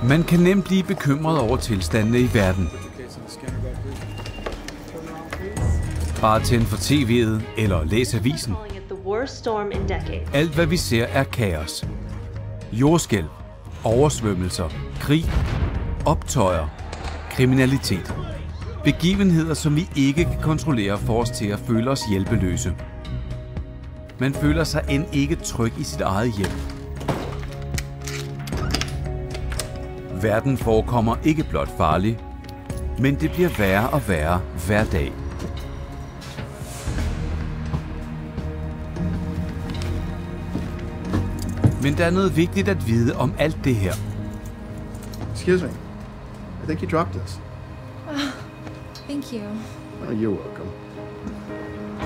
Man kan nemt blive bekymret over tilstandene i verden. Bare tænd for tv'et eller læs avisen. Alt hvad vi ser er kaos. Jordskælv, oversvømmelser, krig, optøjer, kriminalitet. Begivenheder, som vi ikke kan kontrollere, får os til at føle os hjælpeløse. Man føler sig end ikke tryg i sit eget hjem. Verden forekommer ikke blot farlig, men det bliver værre og værre hver dag. Men der er noget vigtigt at vide om alt det her. Excuse me. I think you dropped this. Thank you. Oh, you're welcome.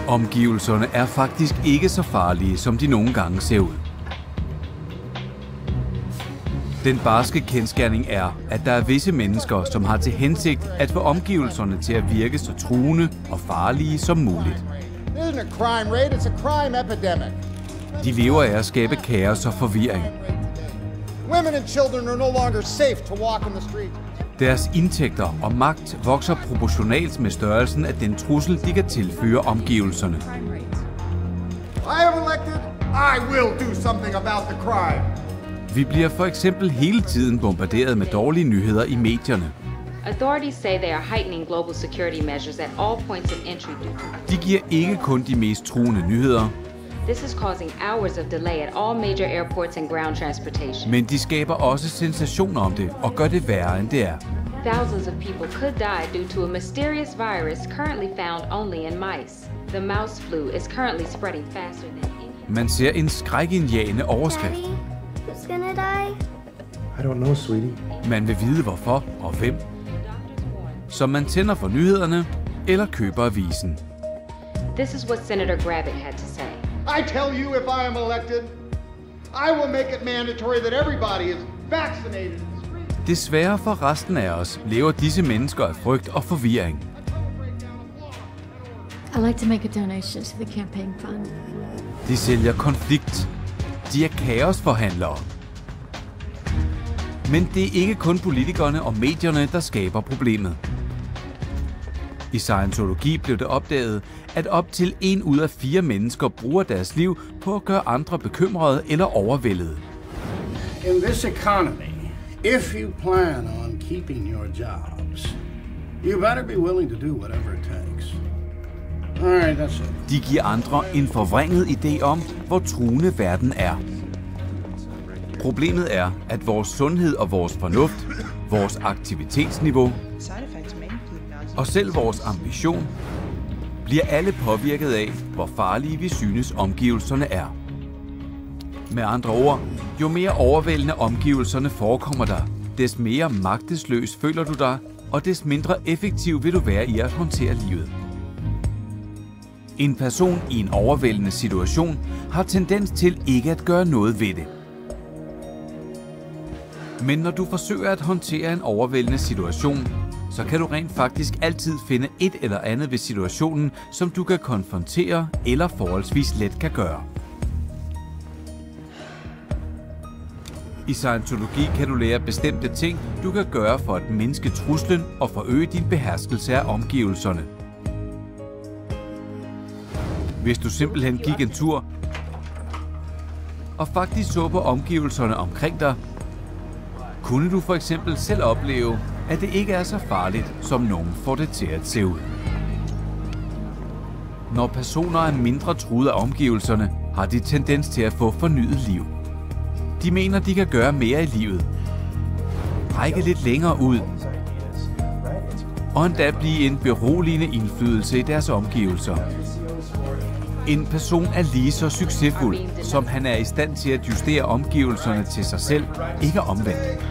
Omgivelserne er faktisk ikke så farlige, som de nogle gange ser ud. Den barske kendsgerning er, at der er visse mennesker, som har til hensigt at få omgivelserne til at virke så truende og farlige som muligt. De lever af at skabe kaos og forvirring. Deres indtægter og magt vokser proportionalt med størrelsen af den trussel, de kan tilføre omgivelserne. Vi bliver for eksempel hele tiden bombarderet med dårlige nyheder i medierne. Authorities say they are heightening global security measures at all points of entry due to. De giver ikke kun de mest truende nyheder. This is causing hours of delay at all major airports and ground transportation. Men de skaber også sensationer om det og gør det værre end det er. Thousands of people could die due to a mysterious virus currently found only in mice. The mouse flu is currently spreading faster than any. Man ser en skrækindjagende overskrift. Daddy, who's gonna die? I don't know, sweetie. Man vil vide hvorfor og hvem. Så man tænder for nyhederne eller køber avisen. This is what Senator Gravitt had to say. I tell you, if I am elected, I will make it mandatory that everybody is vaccinated. Desværre for resten af os lever disse mennesker af frygt og forvirring. I'd like to make a donation to the campaign fund. De sælger konflikt. De er kaosforhandlere. Men det er ikke kun politikerne og medierne, der skaber problemet. I Scientology blev det opdaget, at op til 1 ud af 4 mennesker bruger deres liv på at gøre andre bekymrede eller overvældede. In this economy, if you plan on keeping your jobs, you better be willing to do whatever it takes. All right, that's it. De giver andre en forvrænget idé om, hvor truende verden er. Problemet er, at vores sundhed og vores fornuft, vores aktivitetsniveau og selv vores ambition bliver alle påvirket af, hvor farlige vi synes omgivelserne er. Med andre ord, jo mere overvældende omgivelserne forekommer dig, des mere magtesløs føler du dig, og des mindre effektiv vil du være i at håndtere livet. En person i en overvældende situation har tendens til ikke at gøre noget ved det. Men når du forsøger at håndtere en overvældende situation, så kan du rent faktisk altid finde et eller andet ved situationen, som du kan konfrontere eller forholdsvis let kan gøre. I Scientology kan du lære bestemte ting, du kan gøre for at mindske truslen og forøge din beherskelse af omgivelserne. Hvis du simpelthen gik en tur og faktisk så på omgivelserne omkring dig, kunne du for eksempel selv opleve, at det ikke er så farligt, som nogen får det til at se ud. Når personer er mindre truet af omgivelserne, har de tendens til at få fornyet liv. De mener, de kan gøre mere i livet, række lidt længere ud, og endda blive en beroligende indflydelse i deres omgivelser. En person er lige så succesfuld, som han er i stand til at justere omgivelserne til sig selv, ikke omvendt.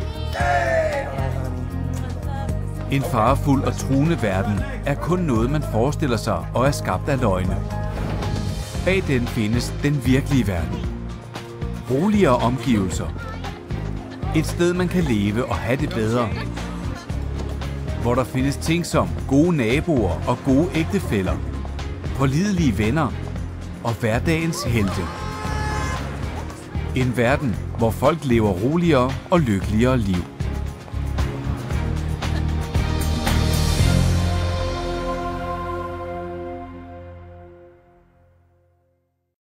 En farefuld og truende verden er kun noget, man forestiller sig og er skabt af løgne. Bag den findes den virkelige verden. Roligere omgivelser. Et sted, man kan leve og have det bedre. Hvor der findes ting som gode naboer og gode ægtefæller, pålidelige venner og hverdagens helte. En verden, hvor folk lever roligere og lykkeligere liv.